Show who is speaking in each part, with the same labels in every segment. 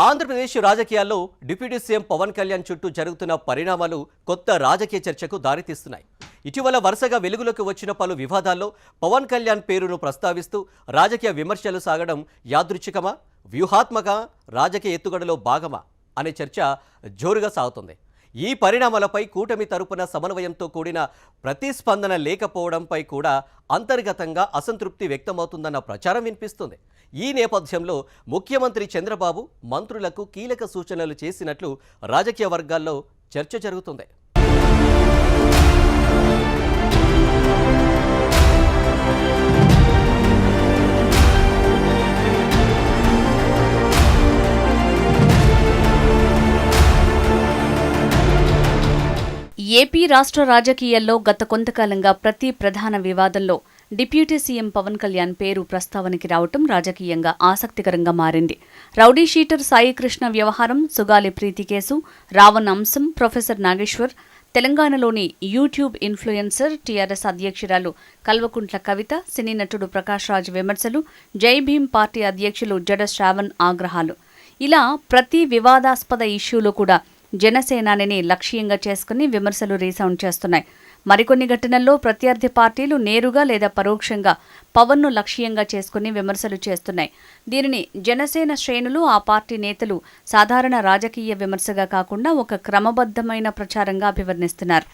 Speaker 1: ఆంధ్రప్రదేశ్ రాజకీయాల్లో deputy CM Pawan Kalyan చుట్టూ జరుగుతున్న పరిణామాలు కొత్త రాజకీయ చర్చకు దారితీస్తున్నాయి. ఇటీవల వరుసగా వెలుగులోకి వచ్చిన పలు వివాదాల్లో పవన్ కళ్యాణ్ పేరును ప్రస్తావిస్తూ రాజకీయ విమర్శలు సాగడం యాదృచ్ఛికమా, వ్యూహాత్మక రాజకీయ ఎత్తుగడలో భాగమా అనే చర్చ జోరుగా సాగుతుంది. ఈ పరిణామాలపై కూటమి తరపున సమన్వయంతో కూడిన ప్రతిస్పందన లేకపోవడంపై కూడా అంతర్గతంగా అసంతృప్తి వ్యక్తమవుతుందన్న ప్రచారం వినిపిస్తుంది. ఈ నేపథ్యంలో ముఖ్యమంత్రి చంద్రబాబు మంత్రులకు కీలక సూచనలు చేసినట్లు రాజకీయ వర్గాల్లో చర్చ జరుగుతుంది.
Speaker 2: ఏపీ రాష్ట్ర రాజకీయాల్లో గత కొంతకాలంగా ప్రతి ప్రధాన వివాదంలో డిప్యూటీ సీఎం పవన్ కళ్యాణ్ పేరు ప్రస్తావనకి రావటం రాజకీయంగా ఆసక్తికరంగా మారింది. రౌడీ షీటర్ సాయికృష్ణ వ్యవహారం, సుగాలి ప్రీతి కేసు, రావణ్ అంశం, ప్రొఫెసర్ నాగేశ్వర్, తెలంగాణలోని యూట్యూబ్ ఇన్ఫ్లుయెన్సర్ టీఆర్ఎస్ అధ్యక్షురాలు కల్వకుంట్ల కవిత, సినీ నటుడు ప్రకాష్ రాజ్ విమర్శలు, జై భీమ్ పార్టీ అధ్యక్షులు జడ శ్రావణ్ ఆగ్రహాలు, ఇలా ప్రతి వివాదాస్పద ఇష్యూలో కూడా జనసేనాని లక్ష్యంగా చేసుకుని విమర్శలు రీసౌండ్ చేస్తున్నాయి. మరికొన్ని ఘటనల్లో ప్రత్యర్థి పార్టీలు నేరుగా లేదా పరోక్షంగా పవన్ను లక్ష్యంగా చేసుకుని విమర్శలు చేస్తున్నాయి. దీనిని జనసేన శ్రేణులు, ఆ పార్టీ నేతలు సాధారణ రాజకీయ విమర్శగా కాకుండా ఒక క్రమబద్ధమైన ప్రచారంగా అభివర్ణిస్తున్నారు.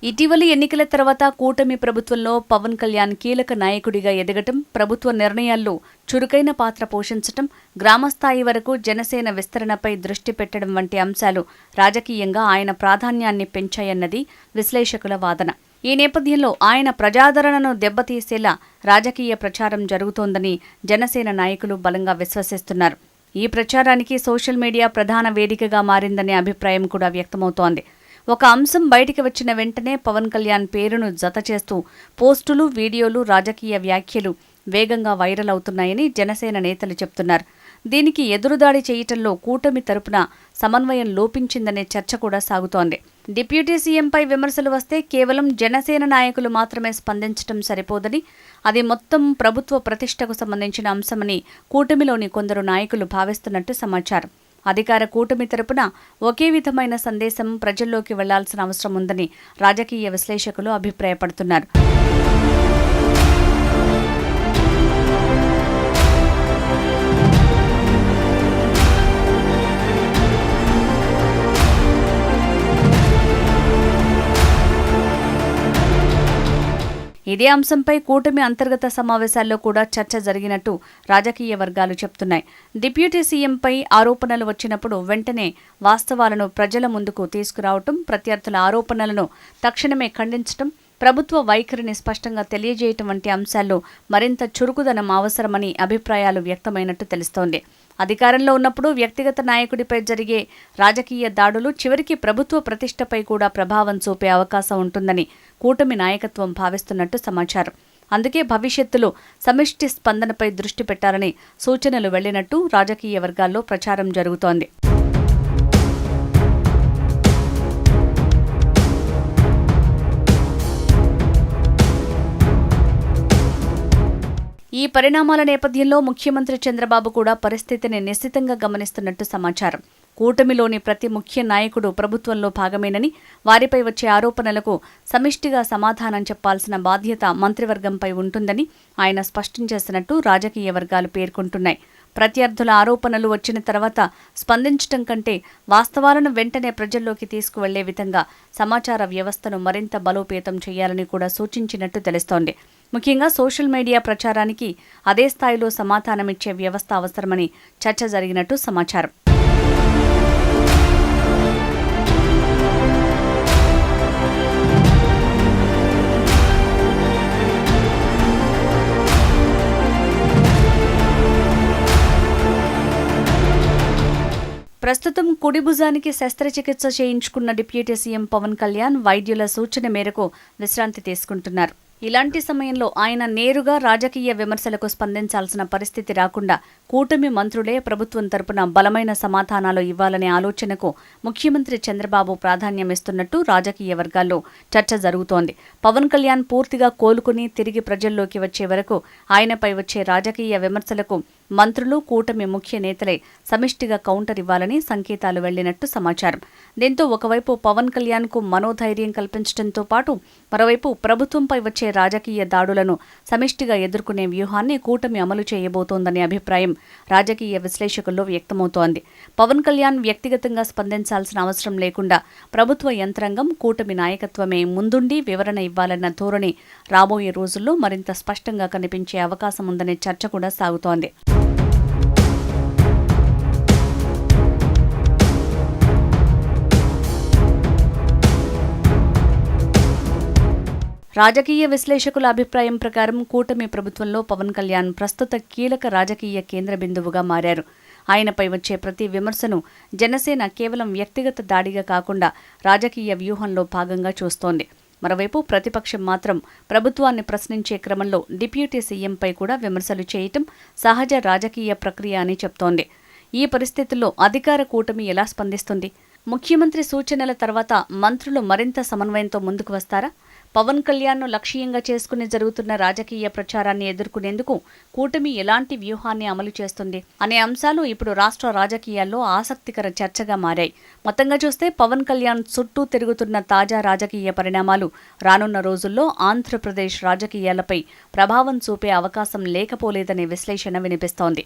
Speaker 2: ఇటీవలి ఎన్నికల తర్వాత కూటమి ప్రభుత్వంలో పవన్ కళ్యాణ్ కీలక నాయకుడిగా ఎదగటం, ప్రభుత్వ నిర్ణయాల్లో చురుకైన పాత్ర పోషించటం, గ్రామస్థాయి వరకు జనసేన విస్తరణపై దృష్టి పెట్టడం వంటి అంశాలు రాజకీయంగా ఆయన ప్రాధాన్యాన్ని పెంచాయన్నది విశ్లేషకుల వాదన. ఈ నేపథ్యంలో ఆయన ప్రజాదరణను దెబ్బతీసేలా రాజకీయ ప్రచారం జరుగుతోందని జనసేన నాయకులు బలంగా విశ్వసిస్తున్నారు. ఈ ప్రచారానికి సోషల్ మీడియా ప్రధాన వేదికగా మారిందనే అభిప్రాయం కూడా వ్యక్తమవుతోంది. ఒక అంశం బయటికి వచ్చిన వెంటనే పవన్ కళ్యాణ్ పేరును జత చేస్తూ పోస్టులు, వీడియోలు, రాజకీయ వ్యాఖ్యలు వేగంగా వైరల్ అవుతున్నాయని జనసేన నేతలు చెబుతున్నారు. దీనికి ఎదురుదాడి చేయటంలో కూటమి తరపున సమన్వయం లోపించిందనే చర్చ కూడా సాగుతోంది. డిప్యూటీ సీఎంపై విమర్శలు వస్తే కేవలం జనసేన నాయకులు మాత్రమే స్పందించడం సరిపోదని, అది మొత్తం ప్రభుత్వ ప్రతిష్టకు సంబంధించిన అంశమని కూటమిలోని కొందరు నాయకులు భావిస్తున్నట్టు సమాచారం. అధికార కూటమి తరపున ఒకే విధమైన సందేశం ప్రజల్లోకి వెళ్లాల్సిన అవసరం ఉందని రాజకీయ విశ్లేషకులు అభిప్రాయపడుతున్నారు. ఇదే అంశంపై కూటమి అంతర్గత సమావేశాల్లో కూడా చర్చ జరిగినట్టు రాజకీయ వర్గాలు చెబుతున్నాయి. డిప్యూటీ సీఎంపై ఆరోపణలు వచ్చినప్పుడు వెంటనే వాస్తవాలను ప్రజల ముందుకు తీసుకురావటం, ప్రత్యర్థుల ఆరోపణలను తక్షణమే ఖండించటం, ప్రభుత్వ వైఖరిని స్పష్టంగా తెలియజేయటం వంటి అంశాల్లో మరింత చురుకుదనం అవసరమని అభిప్రాయాలు వ్యక్తమైనట్టు తెలుస్తోంది. అధికారంలో ఉన్నప్పుడు వ్యక్తిగత నాయకుడిపై జరిగే రాజకీయ దాడులు చివరికి ప్రభుత్వ ప్రతిష్టపై కూడా ప్రభావం చూపే అవకాశం ఉంటుందని కూటమి నాయకత్వం భావిస్తున్నట్టు సమాచారం. అందుకే భవిష్యత్తులో సమిష్టి స్పందనపై దృష్టి పెట్టాలని సూచనలు వెళ్లినట్టు రాజకీయ వర్గాల్లో ప్రచారం జరుగుతోంది. ఈ పరిణామాల నేపథ్యంలో ముఖ్యమంత్రి చంద్రబాబు కూడా పరిస్థితిని నిశితంగా గమనిస్తున్నట్టు సమాచారం. కూటమిలోని ప్రతి ముఖ్య నాయకుడు ప్రభుత్వంలో భాగమేనని, వారిపై వచ్చే ఆరోపణలకు సమిష్టిగా సమాధానం చెప్పాల్సిన బాధ్యత మంత్రివర్గంపై ఉంటుందని ఆయన స్పష్టం చేసినట్టు రాజకీయ వర్గాలు పేర్కొంటున్నాయి. ప్రత్యర్థుల ఆరోపణలు వచ్చిన తర్వాత స్పందించటం కంటే వాస్తవాలను వెంటనే ప్రజల్లోకి తీసుకువెళ్లే విధంగా సమాచార వ్యవస్థను మరింత బలోపేతం చేయాలని కూడా సూచించినట్టు తెలుస్తోంది. ముఖ్యంగా సోషల్ మీడియా ప్రచారానికి అదే స్థాయిలో సమాధానమిచ్చే వ్యవస్థ అవసరమని చర్చ జరిగినట్టు సమాచారం. ప్రస్తుతం కుడి భుజానికి శస్త్రచికిత్స చేయించుకున్న డిప్యూటీ సీఎం పవన్ కళ్యాణ్ వైద్యుల సూచన మేరకు విశ్రాంతి తీసుకుంటున్నారు. ఇలాంటి సమయంలో ఆయన నేరుగా రాజకీయ విమర్శలకు స్పందించాల్సిన పరిస్థితి రాకుండా కూటమి మంత్రులే ప్రభుత్వం తరపున బలమైన సమాధానాలు ఇవ్వాలనే ఆలోచనకు ముఖ్యమంత్రి చంద్రబాబు ప్రాధాన్యమిస్తున్నట్టు రాజకీయ వర్గాల్లో చర్చ జరుగుతోంది. పవన్ కళ్యాణ్ పూర్తిగా కోలుకుని తిరిగి ప్రజల్లోకి వచ్చే వరకు ఆయనపై వచ్చే రాజకీయ విమర్శలకు మంత్రులు, కూటమి ముఖ్య నేతలే సమిష్టిగా కౌంటర్ ఇవ్వాలని సంకేతాలు వెళ్లినట్టు సమాచారం. దీంతో ఒకవైపు పవన్ కళ్యాణ్కు మనోధైర్యం కల్పించడంతో పాటు మరోవైపు ప్రభుత్వంపై వచ్చే రాజకీయ దాడులను సమిష్టిగా ఎదుర్కొనే వ్యూహాన్ని కూటమి అమలు చేయబోతోందనే అభిప్రాయం రాజకీయ విశ్లేషకుల్లో వ్యక్తమవుతోంది. పవన్ కళ్యాణ్ వ్యక్తిగతంగా స్పందించాల్సిన అవసరం లేకుండా ప్రభుత్వ యంత్రాంగం, కూటమి నాయకత్వమే ముందుండి వివరణ ఇవ్వాలన్న ధోరణి రాబోయే రోజుల్లో మరింత స్పష్టంగా కనిపించే అవకాశం ఉందనే చర్చ కూడా సాగుతోంది. రాజకీయ విశ్లేషకుల అభిప్రాయం ప్రకారం కూటమి ప్రభుత్వంలో పవన్ కళ్యాణ్ ప్రస్తుత కీలక రాజకీయ కేంద్ర బిందువుగా మారారు. ఆయనపై వచ్చే ప్రతి విమర్శను జనసేన కేవలం వ్యక్తిగత దాడిగా కాకుండా రాజకీయ వ్యూహంలో భాగంగా చూస్తోంది. మరోవైపు ప్రతిపక్షం మాత్రం ప్రభుత్వాన్ని ప్రశ్నించే క్రమంలో డిప్యూటీ సీఎంపై కూడా విమర్శలు చేయటం సహజ రాజకీయ ప్రక్రియ అని చెప్తోంది. ఈ పరిస్థితుల్లో అధికార కూటమి ఎలా స్పందిస్తుంది? ముఖ్యమంత్రి సూచనల తర్వాత మంత్రులు మరింత సమన్వయంతో ముందుకు వస్తారా? పవన్ కళ్యాణ్ను లక్ష్యంగా చేసుకుని జరుగుతున్న రాజకీయ ప్రచారాన్ని ఎదుర్కొనేందుకు కూటమి ఎలాంటి వ్యూహాన్ని అమలు చేస్తుంది అనే అంశాలు ఇప్పుడు రాష్ట్ర రాజకీయాల్లో ఆసక్తికర చర్చగా మారాయి. మొత్తంగా చూస్తే పవన్ కళ్యాణ్ చుట్టూ తిరుగుతున్న తాజా రాజకీయ పరిణామాలు రానున్న రోజుల్లో ఆంధ్రప్రదేశ్ రాజకీయాలపై ప్రభావం చూపే అవకాశం లేకపోలేదనే విశ్లేషణ వినిపిస్తోంది.